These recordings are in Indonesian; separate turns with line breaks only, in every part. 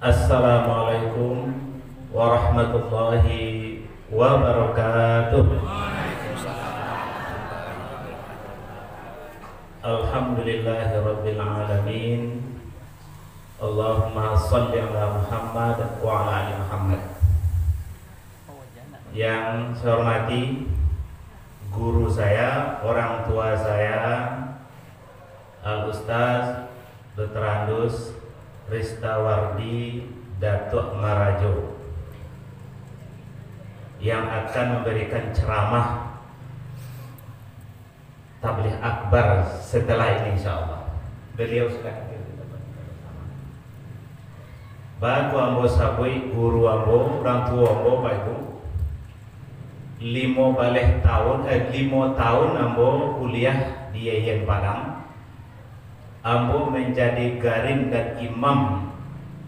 Assalamualaikum warahmatullahi wabarakatuh. Alhamdulillahirabbil alamin. Allahumma shalli ala Muhammad wa ala ali Muhammad. Yang saya hormati guru saya, orang tua saya, Al-Ustaz Dr. Andus Ristawardi Datuk Marajo, yang akan memberikan ceramah tabligh akbar setelah ini insyaallah. Beliau sudah hadir di tempat kita bersama. Baku ambo sabui guru ambo, orang tua ambo baku 5 tahun ambo kuliah di Yayan Padang. Ambo menjadi garing dan imam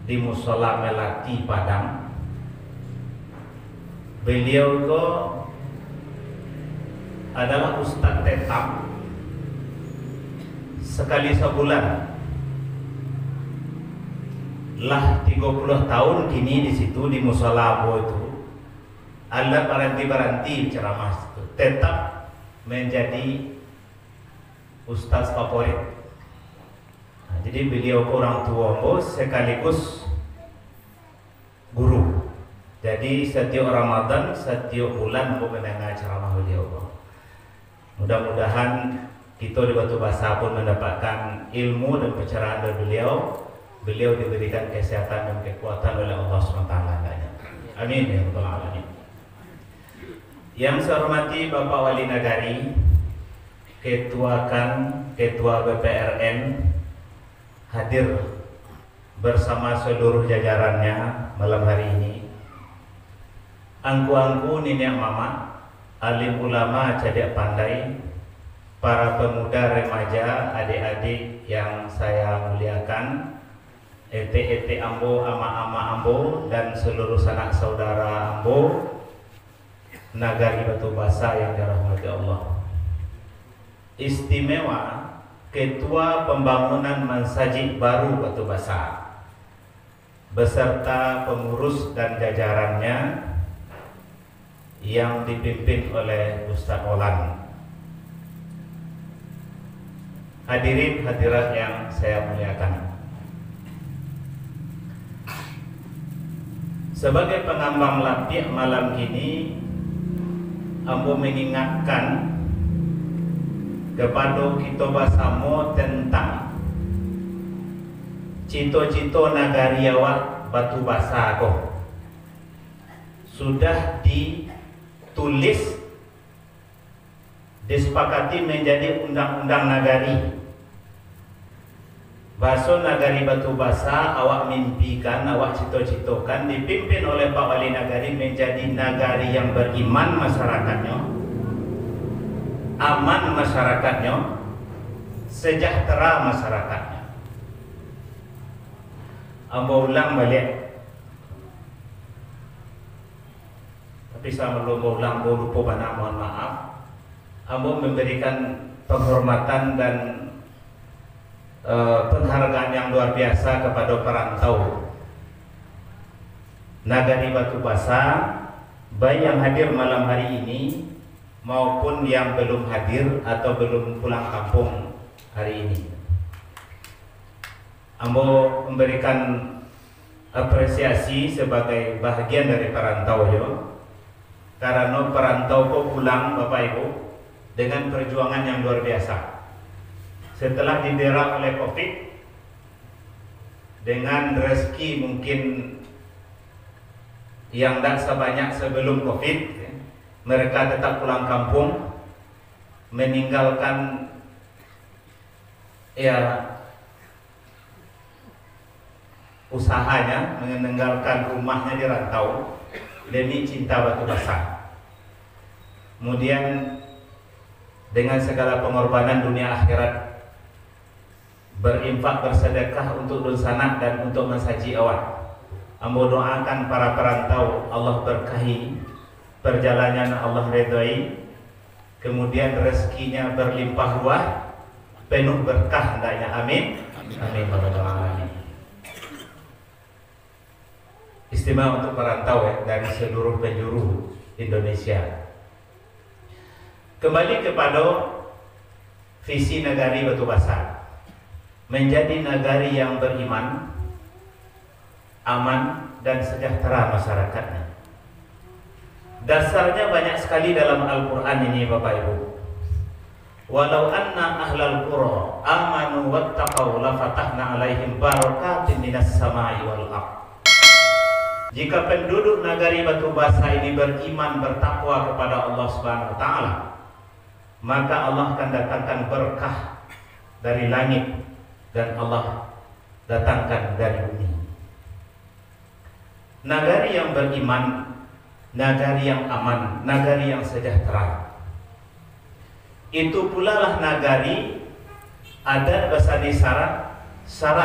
di Musola Melati Padang. Beliau itu adalah ustadz tetap sekali sebulan. Lah 30 tahun kini di situ di Musola ambo itu ada baranti ceramah itu, tetap menjadi ustaz favorit. Nah, jadi beliau orang tua bos sekaligus guru. Jadi setiap Ramadan, setiap bulan mau mendengar ceramah beliau. Mudah-mudahan kita di Batu Basa pun mendapatkan ilmu dan pencerahan dari beliau. Beliau diberikan kesehatan dan kekuatan oleh Allah SWT. Amin ya rabbal alamin. Yang saya hormati Bapak Wali Nagari, Ketua BPRN, hadir bersama seluruh jajarannya malam hari ini. Angku-angku nenek mama, alim ulama cadak pandai, para pemuda remaja, adik-adik yang saya muliakan, ete ambo, ama ambo, dan seluruh sanak saudara ambo Nagari Batu Basa yang dirahmati Allah. Istimewa Ketua Pembangunan Mansajid Baru Batu Basa beserta pengurus dan jajarannya yang dipimpin oleh Ustaz Olan. Hadirin hadirat yang saya muliakan, sebagai pengambang latih malam ini, ambo mengingatkan kepada kita bersama tentang cito-cito nagari awak Batu Basa kok sudah ditulis, disepakati menjadi undang-undang nagari. Baso nagari Batu Basa awak mimpikan, awak cito-citokan, dipimpin oleh Pak Wali Nagari menjadi nagari yang beriman masyarakatnya, aman masyarakatnya, sejahtera masyarakatnya. Ambo ulang balik, tapi saya belum ulang, ambo lupa bana, mohon maaf. Ambo memberikan penghormatan dan penghargaan yang luar biasa kepada perantau Nagari Batu Basa, baik yang hadir malam hari ini maupun yang belum hadir atau belum pulang kampung hari ini. Ambo memberikan apresiasi sebagai bahagian dari perantau yo, karena perantau kok pulang Bapak Ibu dengan perjuangan yang luar biasa. Setelah didera oleh COVID, dengan rezeki mungkin yang tak sebanyak sebelum COVID, mereka tetap pulang kampung, meninggalkan usahanya, meninggalkan rumahnya di rantau demi cinta Batu Basa. Kemudian dengan segala pengorbanan dunia akhirat, berinfak, bersedekah untuk dulsanak dan untuk mensaji awak. Ambo doakan para perantau, Allah berkahi perjalanan, Allah redai, kemudian rezekinya berlimpah ruah, penuh berkah hendaknya. Amin. Amin. istimewa untuk perantau ya, dari seluruh penjuru Indonesia. Kembali kepada visi negari Batu Basa, menjadi negari yang beriman, aman dan sejahtera masyarakatnya. Dasarnya banyak sekali dalam Al-Quran ini Bapak Ibu. Walau anna ahlal qura amanu wattaqau lafatahna alaihim barakatin minas samai wal ardh. Jika penduduk negari Batu Basa ini beriman, bertakwa kepada Allah Subhanahu wa taala, maka Allah akan datangkan berkah dari langit dan Allah datangkan dari bumi. Negari yang beriman, negari yang aman, negari yang sejahtera. Itu pula lah negari ada basani syarat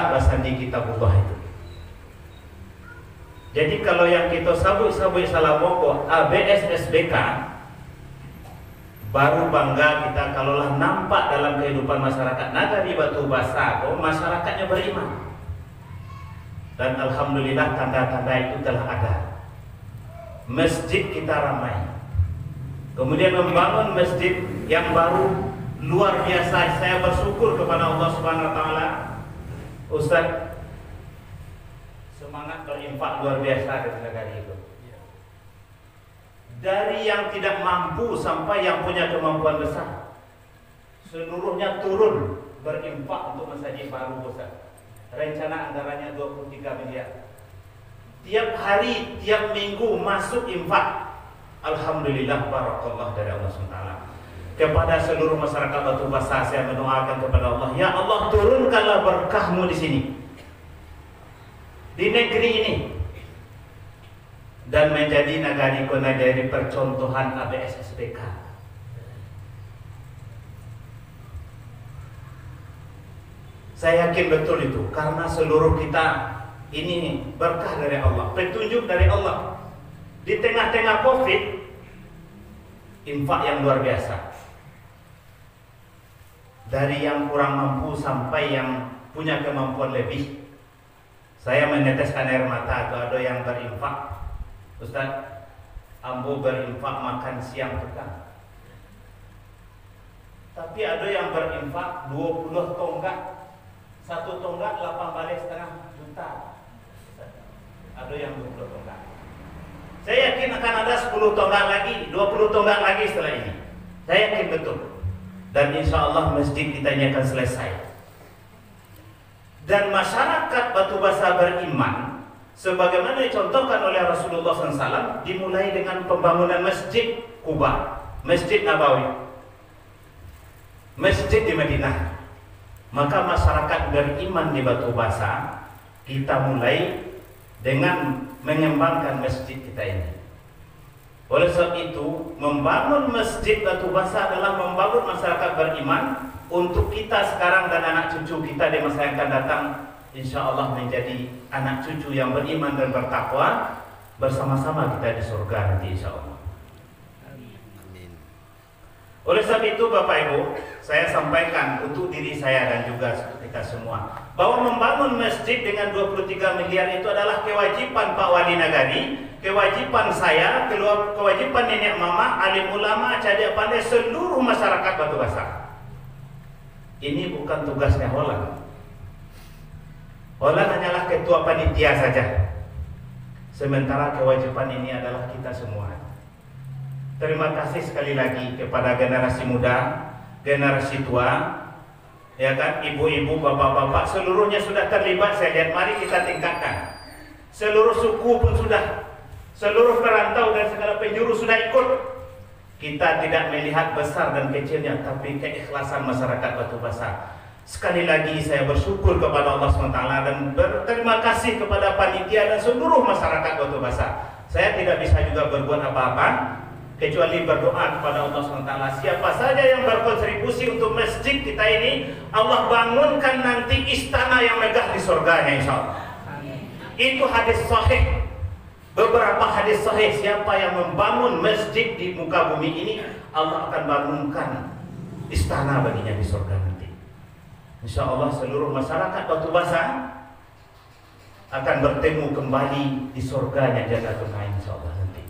basani kitabullah itu. Jadi kalau yang kita sabuk-sabuk salamoko ABS SBK, baru bangga kita kalaulah nampak dalam kehidupan masyarakat negari Batu Basa, masyarakatnya beriman. Dan alhamdulillah tanda-tanda itu telah ada. Masjid kita ramai. Kemudian membangun masjid yang baru luar biasa. Saya bersyukur kepada Allah Subhanahu wa taala. Ustaz, semangat berinfak luar biasa dari negara itu. Dari yang tidak mampu sampai yang punya kemampuan besar, seluruhnya turun berinfak untuk masjid baru Ustaz. Rencana anggarannya 23 miliar. Tiap hari, tiap minggu masuk infak. Alhamdulillah, barakallah dari Allah SWT. Kepada seluruh masyarakat Batu Basa saya mendoakan kepada Allah, ya Allah turunkanlah berkahmu di sini, di negeri ini, dan menjadi negari percontohan ABS SBK. Saya yakin betul itu, karena seluruh kita ini berkah dari Allah, petunjuk dari Allah. Di tengah-tengah COVID, infak yang luar biasa. Dari yang kurang mampu sampai yang punya kemampuan lebih. Saya meneteskan air mata. Atau ada yang berinfak, Ustaz, ambo berinfak makan siang petang. Tapi ada yang berinfak 20 tonggak. 1 tonggak 8,5 juta. Ada yang 20 tonggak. Saya yakin akan ada 10 tonggak lagi, 20 tonggak lagi setelah ini. Saya yakin betul. Dan insya Allah masjid kita ini akan selesai. Dan masyarakat Batu Basa beriman, sebagaimana dicontohkan oleh Rasulullah SAW, dimulai dengan pembangunan Masjid Kuba, Masjid Nabawi, masjid di Madinah. Maka masyarakat beriman di Batu Basa, kita mulai dengan mengembangkan masjid kita ini. Oleh sebab itu, membangun Masjid Batu Basa adalah membangun masyarakat beriman untuk kita sekarang dan anak cucu kita di masa yang akan datang, insya Allah menjadi anak cucu yang beriman dan bertakwa, bersama-sama kita di surga nanti insya Allah. Oleh sebab itu Bapak Ibu, saya sampaikan untuk diri saya dan juga kita semua, bahwa membangun masjid dengan 23 miliar itu adalah kewajiban Pak Wali Nagari, kewajiban saya, kewajiban nenek mama, alim ulama, cadik pandai, seluruh masyarakat Batu Basa. Ini bukan tugasnya Holland. Holland hanyalah ketua panitia saja. Sementara kewajiban ini adalah kita semua. Terima kasih sekali lagi kepada generasi muda, generasi tua, ya kan, ibu-ibu, bapak-bapak, seluruhnya sudah terlibat. Saya lihat, mari kita tingkatkan. Seluruh suku pun sudah, seluruh perantau dan segala penjuru sudah ikut. Kita tidak melihat besar dan kecilnya, tapi keikhlasan masyarakat Batu Basa. Sekali lagi saya bersyukur kepada Allah SWT dan berterima kasih kepada panitia dan seluruh masyarakat Batu Basa. Saya tidak bisa juga berbuat apa-apa kecuali berdoa kepada Allah SWT. Siapa saja yang berkontribusi untuk masjid kita ini, Allah bangunkan nanti istana yang megah di surganya insya Allah. Itu hadis sahih. Beberapa hadis sahih, siapa yang membangun masjid di muka bumi ini, Allah akan bangunkan istana baginya di surga nanti. Insya Allah seluruh masyarakat Batu Basa akan bertemu kembali di surganya Jannatul Naim insyaallah nanti.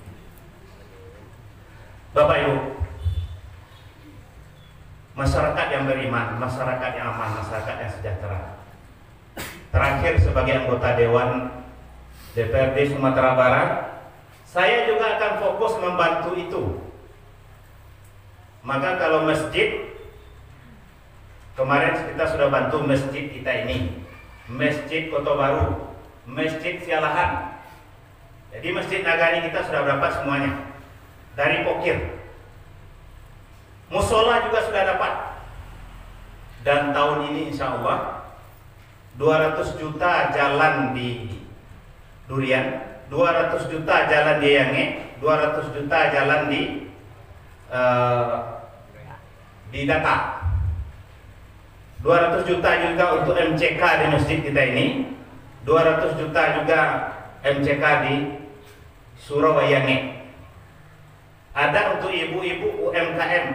Bapak Ibu, masyarakat yang beriman, masyarakat yang aman, masyarakat yang sejahtera. Terakhir sebagai anggota Dewan DPRD Sumatera Barat, saya juga akan fokus membantu itu. Maka kalau masjid, kemarin kita sudah bantu masjid kita ini, Masjid Kota Baru, Masjid Sialahan. Jadi Masjid Nagari kita sudah dapat semuanya dari Pokir. Musola juga sudah dapat. Dan tahun ini insya Allah 200 juta jalan di Durian, 200 juta jalan di Yange, 200 juta jalan di Data, 200 juta juga untuk MCK di masjid kita ini, 200 juta juga MCK di Surabaya Yange. Ada untuk ibu-ibu UMKM,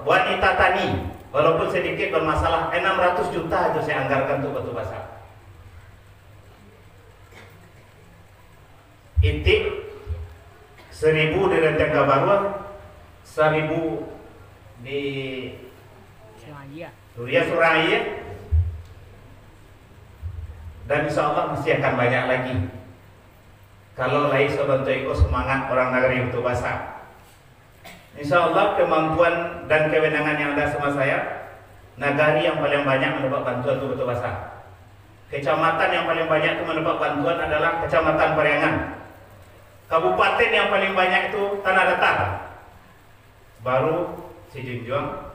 wanita tani, walaupun sedikit bermasalah, 600 juta itu saya anggarkan untuk batu basah. Itik 1000 di Renteng Kabarwa, 1000 di Suraya, dan insya Allah masih akan banyak lagi. Kalau lain sebentuk semangat orang Nagari untuk basah, insya Allah kemampuan dan kewenangan yang ada sama saya, Nagari yang paling banyak mendapat bantuan untuk betul basah. Kecamatan yang paling banyak itu mendapat bantuan adalah Kecamatan Periangan. Kabupaten yang paling banyak itu Tanah Datar, baru Sijunjuang,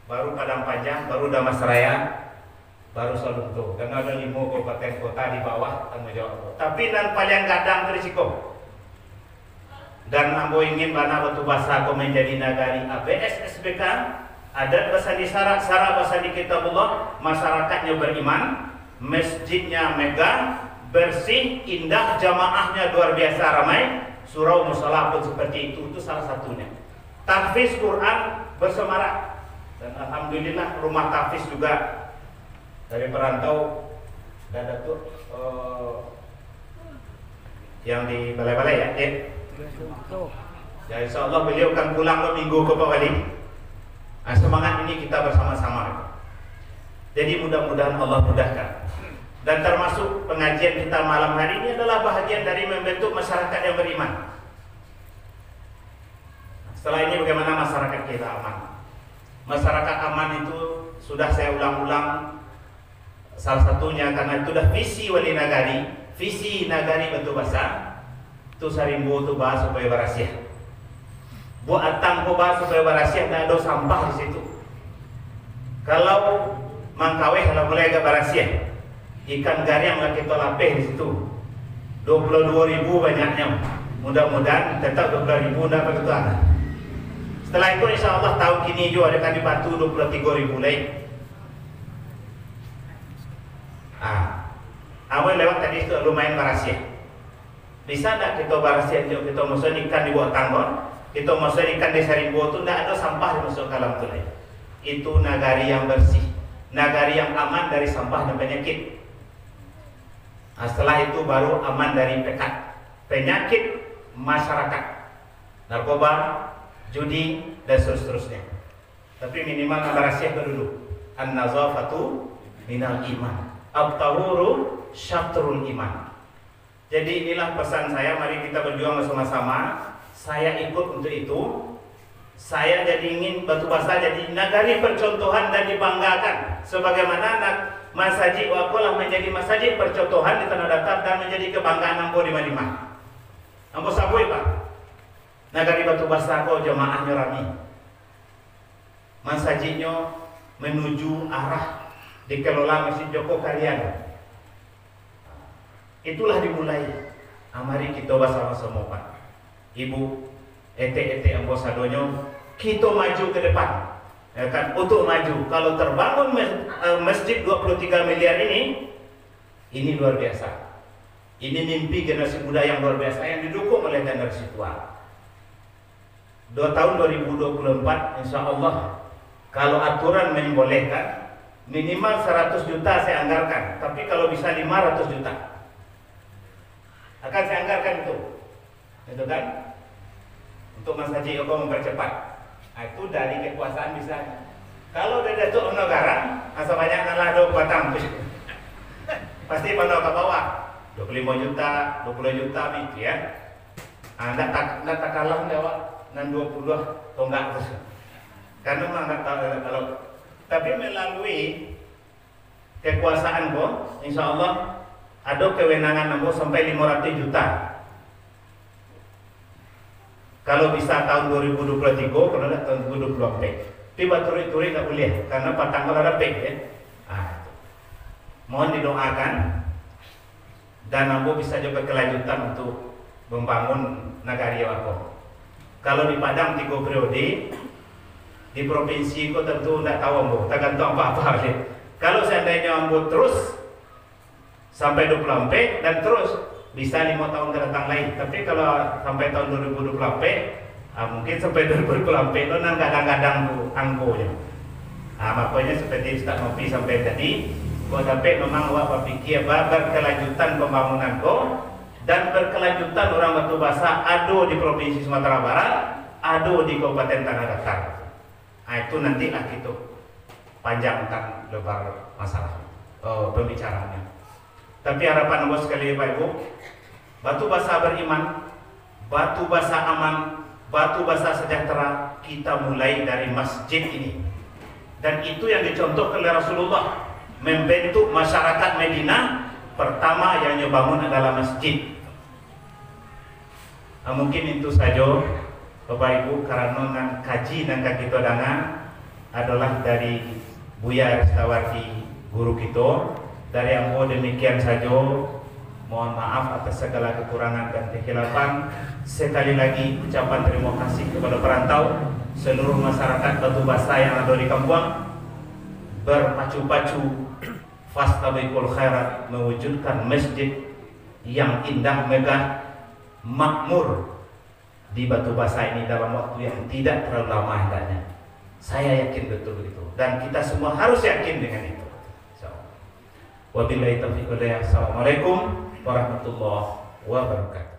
baru Padang Panjang, baru Damasraya, baru Salunto. Dan ada 5 kabupaten kota di bawah tanggung jawab. Tapi dan paling kadang berisiko. Dan ambo ingin bana batu basah ko menjadi Nagari ABS SBK, adat bahasa di syarat bahasa di kitabullah, masyarakatnya beriman, masjidnya megah, bersih, indah, jamaahnya luar biasa ramai, surau musola pun seperti itu salah satunya. Tahfiz Quran bersemarak, dan alhamdulillah rumah tahfiz juga dari perantau dan Datuk yang di balai-balai ya. Ya insya Allah beliau akan pulang ke minggu ke Pak Wali. Nah, semangat ini kita bersama-sama. Jadi mudah-mudahan Allah mudahkan. Dan termasuk pengajian kita malam hari ini adalah bahagian dari membentuk masyarakat yang beriman. Setelah ini bagaimana masyarakat kita aman? Masyarakat aman itu sudah saya ulang-ulang. Salah satunya karena itu sudah visi Wali Nagari, visi Nagari Batu Basah. Itu sarimbo itu bahas supaya berasiah. Buat atang ko bahas supaya berasiah, tidak ada sampah di situ. Kalau Mangkawe kalau mulai agak berasiah, ikan gariang lah kita lapeh di situ. 22.000 banyaknya. Mudah-mudahan tetap 12.000 tidak begitu ada. Setelah itu insya Allah tahun kini juga akan dibantu 23.000 lain. Awal lewat tadi itu lumayan berasiah. Bisa tidak kita berasiah kita masuk ikan di bawah tanggon, kita masuk ikan di sarimbo itu tidak ada sampah di masuk kolam itu lain. Itu Nagari yang bersih, Nagari yang aman dari sampah dan penyakit. Setelah itu baru aman dari penyakit masyarakat, narkoba, judi dan seterusnya. Tapi minimal berasiah dulu. An-nazafatu minal iman, at-tahuru syatrul iman. Jadi inilah pesan saya, mari kita berjuang bersama-sama. Saya ikut untuk itu. Saya jadi ingin Batu Basah jadi Nagari percontohan dan dibanggakan. Sebagaimana Masjid Wakolah menjadi masjid percontohan di Tanah Datar dan menjadi kebanggaan Ambo di Madinah. Ambo sabui Pak. Nagari Batu Basah kok jamaahnya rami. Masjidnya menuju arah dikelola Masjid Joko Karyan. Itulah dimulai. Mari kita bersama-sama Pak. Ibu, ete Ambo sadonyo, kita maju ke depan. Ya kan, untuk maju. Kalau terbangun masjid 23 miliar ini luar biasa. Ini mimpi generasi muda yang luar biasa yang didukung oleh generasi tua. Tahun 2024 insya Allah kalau aturan membolehkan minimal 100 juta saya anggarkan, tapi kalau bisa 500 juta akan saya anggarkan itu kan, untuk Mas Haji Eko mempercepat. Nah, itu dari kekuasaan bisa. Kalau dari Datuk negara, asal banyak ngalah 2 batang, pasti pandau ke bawah, 25 juta, 20 juta gitu ya. Anda tak kalah jawab, dan 20 tonggak terus. Karena memang nggak tahu kalau, tapi melalui kekuasaan kok, insya Allah ada kewenangan nambah sampai 500 juta. Kalau bisa tahun 2023, kalau tidak tahun 2024. Tiba turi-turi tak boleh, karena patang kalau ada pek ya. Mohon didoakan dan nambah bisa juga kelanjutan untuk membangun nagari Wako. Kalau di Padang 3 periode, di provinsi kok tentu tidak tahu ambo, tak gantung apa-apa. Kalau seandainya ambo terus sampai 24 dan terus bisa 5 tahun ke datang lain. Tapi kalau sampai tahun 2024, mungkin sampai 2024 itu nan kadang-kadang tuh angkonya. Makanya seperti Ustaz Nopi sampai tadi, kok sampai memang awak berpikir berkelanjutan pembangunan kok dan berkelanjutan orang Batu Basa ado di provinsi Sumatera Barat, ado di Kabupaten Tanah Datar. Itu nanti itu panjangkan lebar masalah pembicaraannya. Tapi harapan bos sekali Pak Ibu, Batu Basa beriman, Batu Basa aman, Batu Basa sejahtera, kita mulai dari masjid ini. Dan itu yang dicontohkan oleh Rasulullah, membentuk masyarakat Madinah. Pertama yang nyebangun adalah masjid. Mungkin itu saja Bapak Ibu, karena kaji dan kaki todangan adalah dari Buya Aristawardi guru kita. Dari yang demikian saja, mohon maaf atas segala kekurangan dan kekhilafan. Sekali lagi ucapan terima kasih kepada perantau, seluruh masyarakat Batu Basa yang ada di kampung, berpacu-pacu fastabiqul khairat, mewujudkan masjid yang indah, megah, makmur di Batu Basa ini dalam waktu yang tidak terlalu lama hendaknya. Saya yakin betul itu, dan kita semua harus yakin dengan itu. Wabillahi taufiq wal hidayah. Assalamualaikum warahmatullahi wabarakatuh.